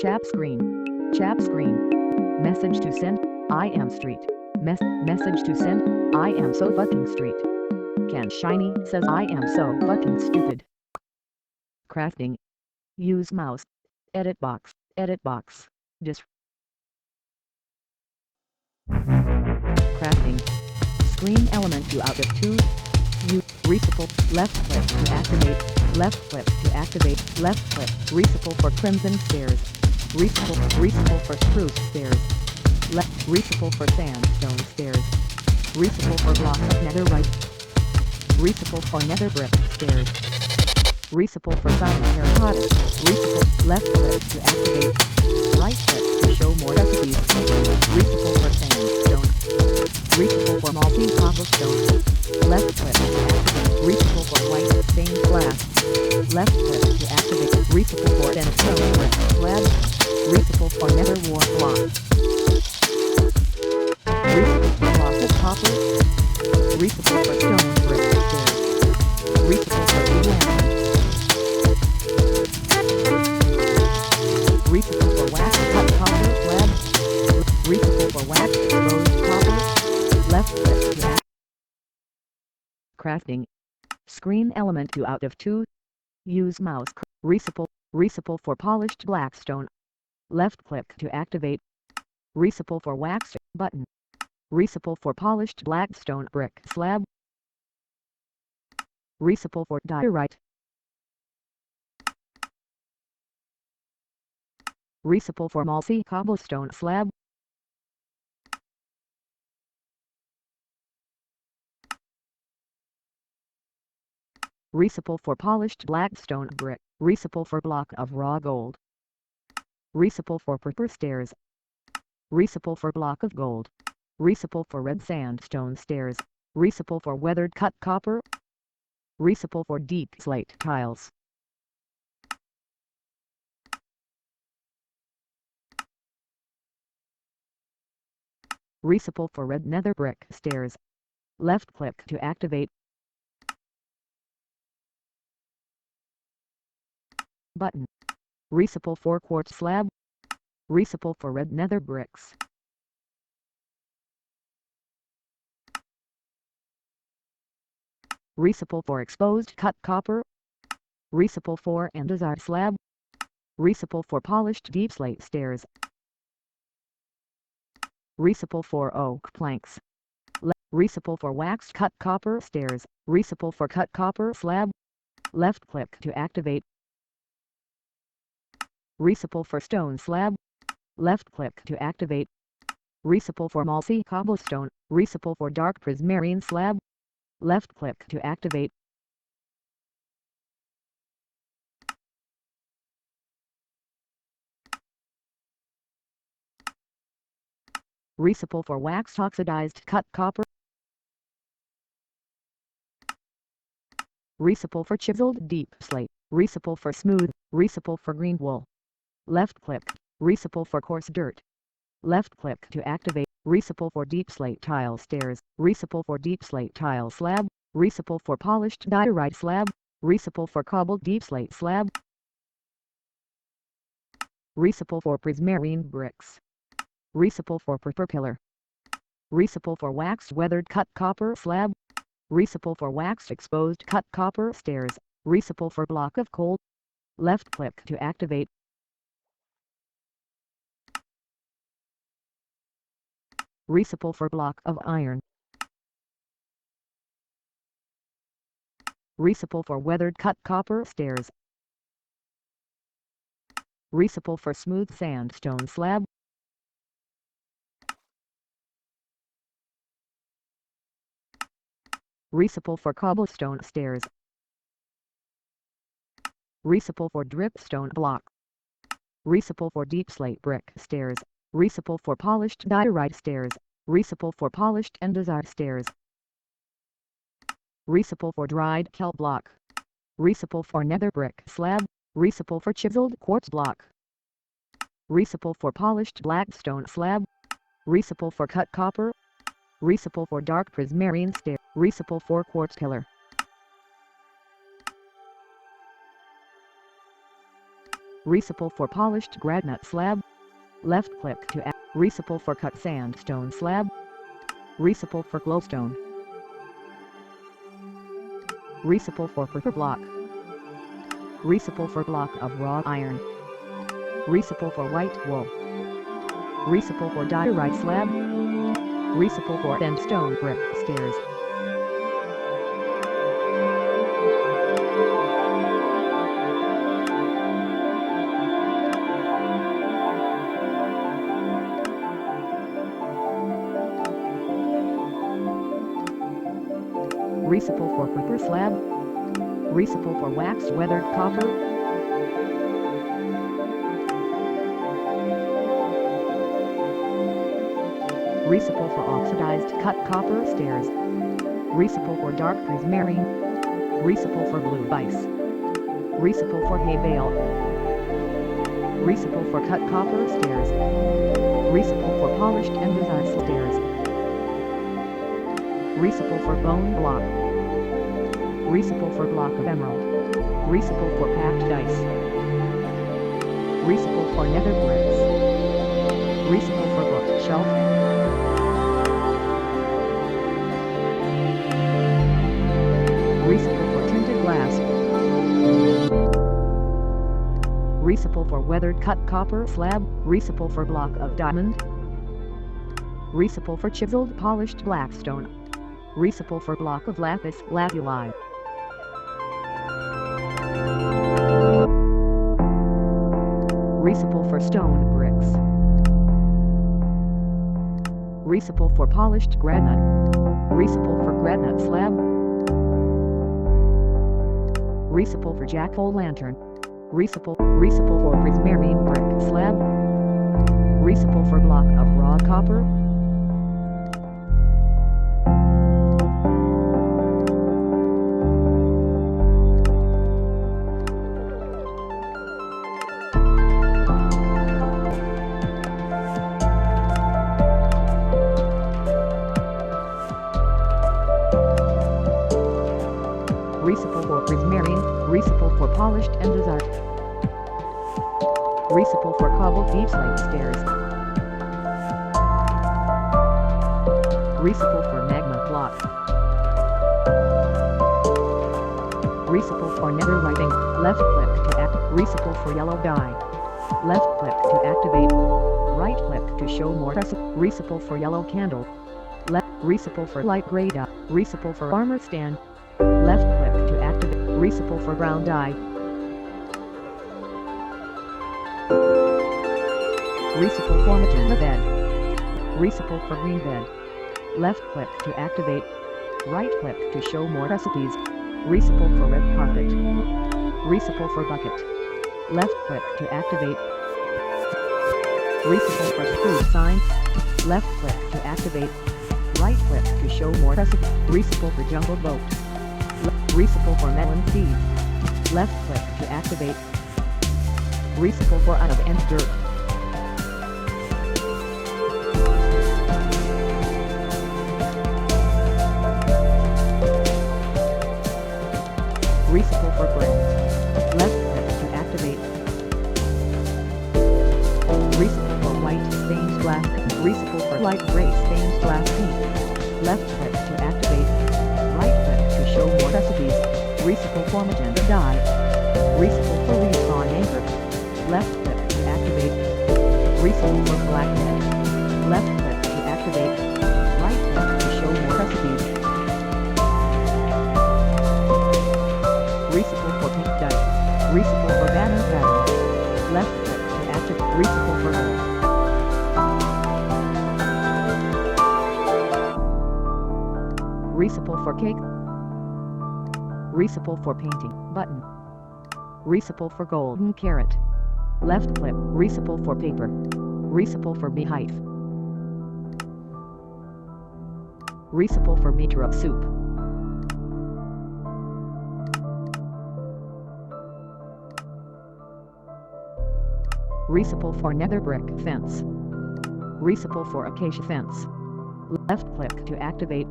Chap screen. Chap screen. Message to send. I am street. Message to send. I am so fucking street. Ken Shiny says I am so fucking stupid. Crafting. Use mouse. Edit box. Edit box. Crafting. Screen element 2 out of 2. Use reciprocal. Left click to activate. Left click to activate. Left click. Reciprocal for crimson stairs. Reciprocal for spruce stairs. Left reciprocal for sandstone stairs. Reciprocal for block of netherite. Reciprocal for nether brick stairs. Reciprocal for silent terracotta. Reciprocal left click to activate. Right click to show more recipes. Reciprocal for sandstone. Reciprocal for multi cobblestone. Left click to activate. Reciprocal for white stained glass. Left click to activate. Reciprocal for stone brick slab. Reciprocal for nether wart block. Reciprocal for block of copper. Reciprocal for stone brick stairs. Reciprocal for diamond. Reciprocal for wax cut copper slab. Reciprocal for wax exposed copper. Left click to act. Crafting. Screen element 2 out of 2. Use mouse. Reciprocal for polished blackstone. Left click to activate. Reciprocal for wax button. Reciprocal for polished blackstone brick slab. Reciprocal for diorite. Reciprocal for multi cobblestone slab. Reciprocal for polished blackstone brick. Reciprocal for block of raw gold. Reciprocal for purple stairs. Reciprocal for block of gold. Reciprocal for red sandstone stairs. Reciprocal for weathered cut copper. Reciprocal for deep slate tiles. Reciprocal for red nether brick stairs. Left click to activate. Button. Reciprocal for quartz slab. Reciprocal for red nether bricks. Reciprocal for exposed cut copper. Reciprocal for andesite slab. Reciprocal for polished deep slate stairs. Reciprocal for oak planks. Reciprocal for waxed cut copper stairs. Reciprocal for cut copper slab. Left click to activate. Reciprocal for stone slab. Left click to activate. Reciprocal for multi cobblestone. Reciprocal for dark prismarine slab. Left click to activate. Reciprocal for waxed oxidized cut copper. Reciprocal for chiseled deep slate. Reciprocal for smooth. Reciprocal for green wool. Left click. Reciprocal for coarse dirt. Left click to activate. Reciprocal for deep slate tile stairs. Reciprocal for deep slate tile slab. Reciprocal for polished diorite slab. Reciprocal for cobbled deep slate slab. Reciprocal for prismarine bricks. Reciprocal for purple pillar. Reciprocal for waxed weathered cut copper slab. Reciprocal for waxed exposed cut copper stairs. Reciprocal for block of coal. Left click to activate. Reciprocal for block of iron. Reciprocal for weathered cut copper stairs. Reciprocal for smooth sandstone slab. Reciprocal for cobblestone stairs. Reciprocal for dripstone block. Reciprocal for deep slate brick stairs. Reciprocal for polished diorite stairs. Reciprocal for polished andesite stairs. Reciprocal for dried kelp block. Reciprocal for nether brick slab. Reciprocal for chiseled quartz block. Reciprocal for polished blackstone slab. Reciprocal for cut copper. Reciprocal for dark prismarine stair. Reciprocal for quartz pillar. Recipe for polished granite slab. Left click to add. Recipe for cut sandstone slab. Recipe for glowstone. Recipe for prefer block. Recipe for block of wrought iron. Recipe for white wool. Recipe for diorite slab. Recipe for bent stone brick stairs. Recipe for prefer slab. Recipe for waxed weathered copper. Recipe for oxidized cut copper stairs. Recipe for dark prismarine. Recipe for blue ice. Recipe for hay bale. Recipe for cut copper stairs. Recipe for polished andesite stairs. Recipe for bone block. Recipe for block of emerald. Recipe for packed dice. Recipe for nether bricks. Recipe for bookshelf. Recipe for tinted glass. Recipe for weathered cut copper slab. Recipe for block of diamond. Recipe for chiseled polished black stone. Recipe for block of lapis lazuli. Recipe for stone bricks. Recipe for polished granite. Recipe for granite slab. Recipe for jack-o'-lantern. Recipe for prismarine brick slab. Recipe for block of raw copper. Recipe for prismarine. Recipe for polished andesite. Recipe for cobbled deep slate stairs. Recipe for magma block. Recipe for netherlighting. Left click to act. Recipe for yellow dye. Left click to activate. Right click to show more recipe. Recipe for yellow candle. Left. Recipe for light gray dye. Recipe for armor stand. Left click to activate. Recipe for brown dye. Recipe for magenta bed. Recipe for green bed. Left click to activate. Right click to show more recipes. Recipe for red carpet. Recipe for bucket. Left click to activate. Recipe for screw sign. Left click to activate. Right click to show more recipes. Recipe for jungle boat. Recipe for melon seed. Left click to activate. Recipe for out of end dirt. Recipe for ground. Left click to activate. Recipe for white stained glass. Recipe for light gray stained glass paint. Left click to activate. Right click to show more recipes. Recipe for magenta dye. Recipe for respawn anchor. Left click to activate. Recipe for black net. Left click to activate. Right click to show more recipes. Recipe for pink dice. Recipe for banner pattern. Left click to activate. Recipe for gold. Recipe for cake. Recipe for painting button. Recipe for golden carrot. Left click. Recipe for paper. Recipe for beehive. Recipe for meter soup. Recipe for nether brick fence. Recipe for acacia fence. Left click to activate.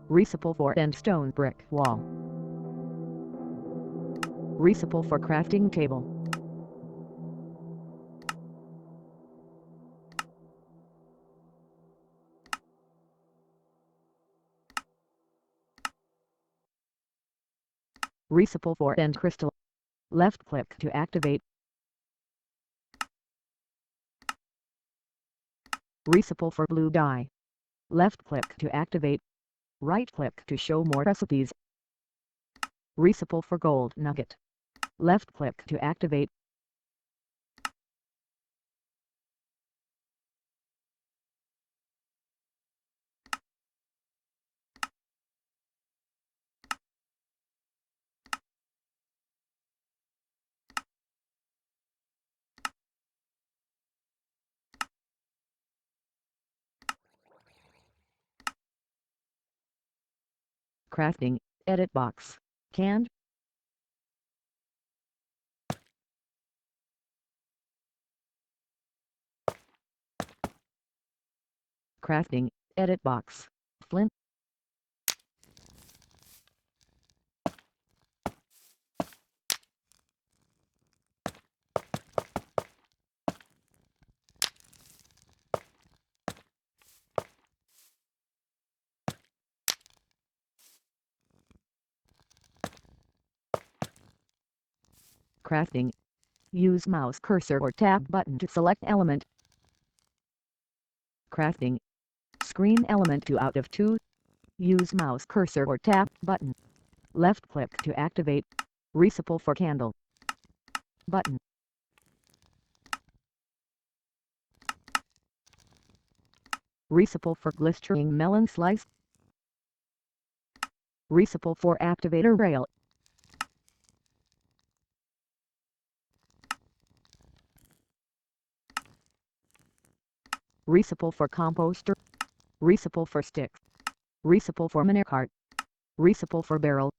Recipe for and stone brick wall. Recipe for crafting table. Recipe for and crystal. Left click to activate. Recipe for blue dye. Left click to activate. Right click to show more recipes. Recipe for gold nugget. Left click to activate. Crafting, edit box. Canned. Crafting, edit box. Flint. Crafting. Use mouse cursor or tab button to select element. Crafting. Screen element 2 out of 2. Use mouse cursor or tab button. Left click to activate. Recipe for candle. Button. Recipe for glistering melon slice. Recipe for activator rail. Recipe for composter. Recipe for sticks. Recipe for minecart. Recipe for barrel.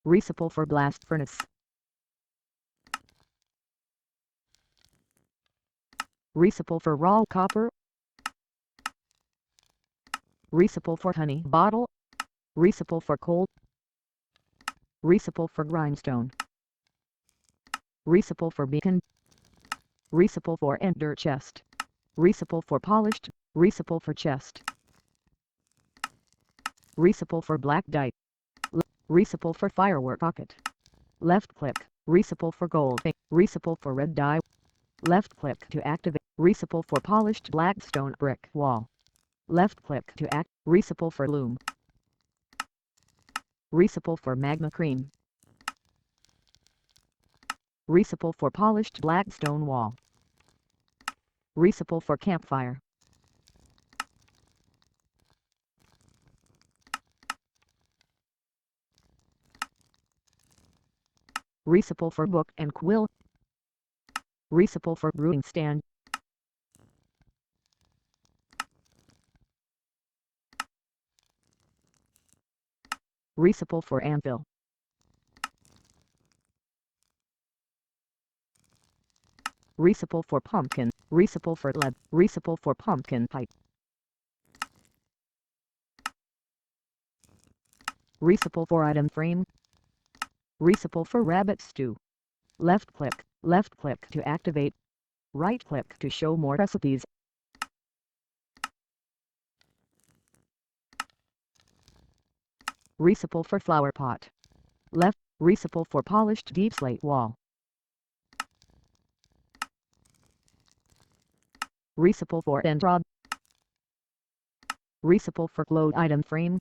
Recipe for blast furnace. Recipe for raw copper. Recipe for honey bottle. Recipe for coal. Recipe for grindstone. Recipe for beacon. Recipe for ender chest. Recipe for polished. Recipe for chest. Recipe for black dye. Recipe for firework pocket. Left click. Recipe for gold. Recipe for red dye. Left click to activate. Recipe for polished black stone brick wall. Left click to act. Recipe for loom. Recipe for magma cream. Recipe for polished black stone wall. Recipe for campfire. Recipe for book and quill. Recipe for brewing stand. Recipe for anvil. Recipe for pumpkin. Recipe for lead. Recipe for pumpkin pipe. Recipe for item frame. Recipe for rabbit stew. Left click to activate. Right click to show more recipes. Recipe for flower pot. Left. Recipe for polished deep slate wall. Recipe for end rod. Recipe for glow item frame.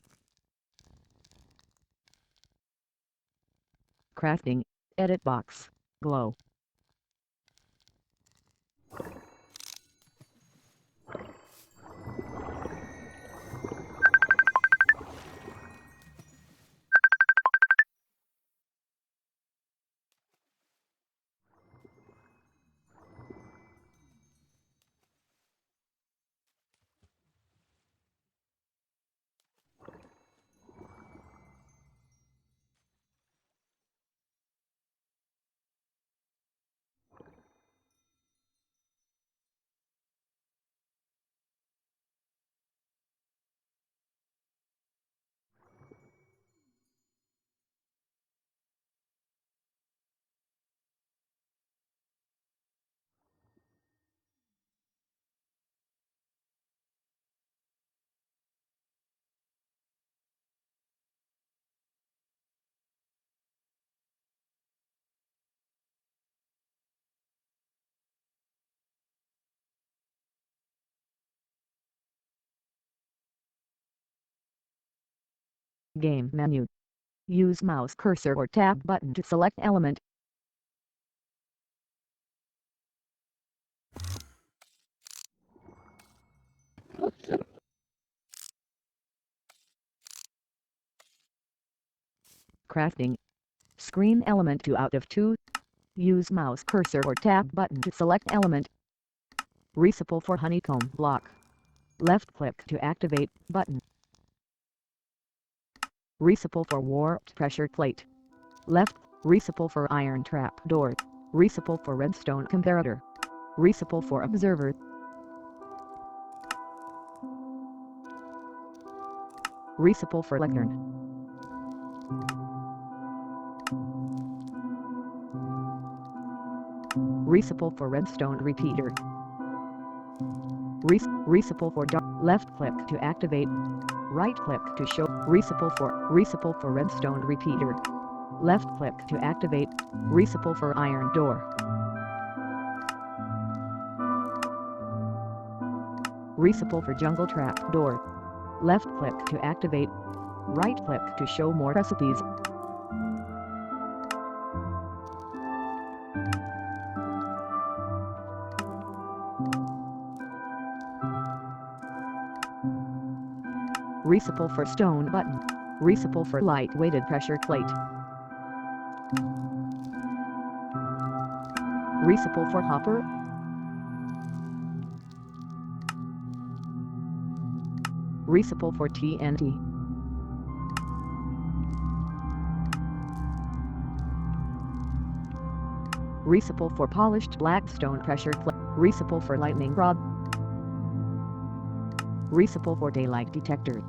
Crafting, edit box, glow. Game menu. Use mouse cursor or tap button to select element. Crafting. Screen element 2 out of 2. Use mouse cursor or tap button to select element. Recipe for honeycomb block. Left click to activate button. Recipe for warped pressure plate. Left. Recipe for iron trap door. Recipe for redstone comparator. Recipe for observer. Recipe for lectern. Recipe for redstone repeater. Recipe for dark. Left click to activate. Right click to show. Recipe for redstone repeater. Left click to activate. Recipe for iron door. Recipe for jungle trap door. Left click to activate. Right click to show more recipes. Recipe for stone button. Recipe for light-weighted pressure plate. Recipe for hopper. Recipe for TNT. Recipe for polished black stone pressure plate. Recipe for lightning rod. Recipe for daylight detector.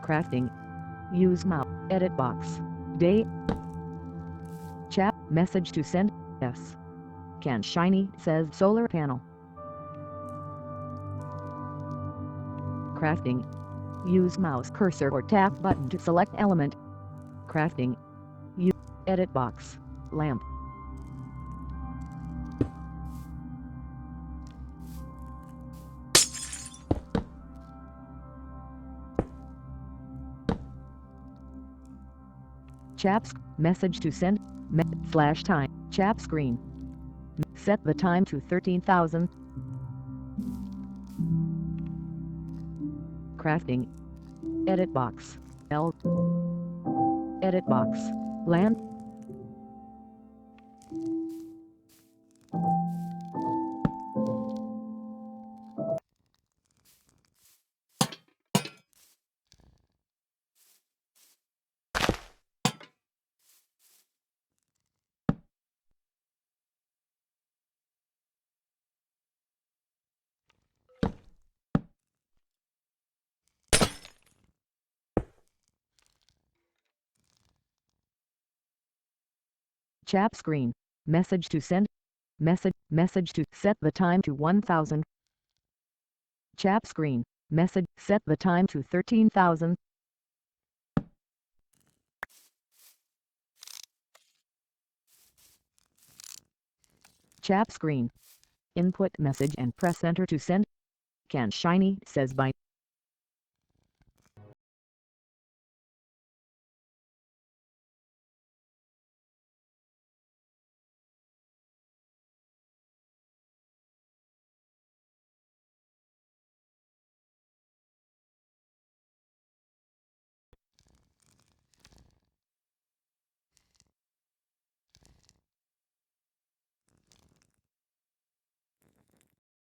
Crafting. Use mouse. Edit box. Day. Chat. Message to send. S. Can shiny says solar panel. Crafting. Use mouse cursor or tap button to select element. Crafting. Use edit box. Lamp. Chaps. Message to send. Flash time. Chat screen. Set the time to 13,000. Crafting. Edit box. L. Edit box. Land. Chat screen. Message to send. Message to set the time to 1000. Chat screen. Message set the time to 13,000. Chat screen. Input message and press enter to send. Can shiny says bye.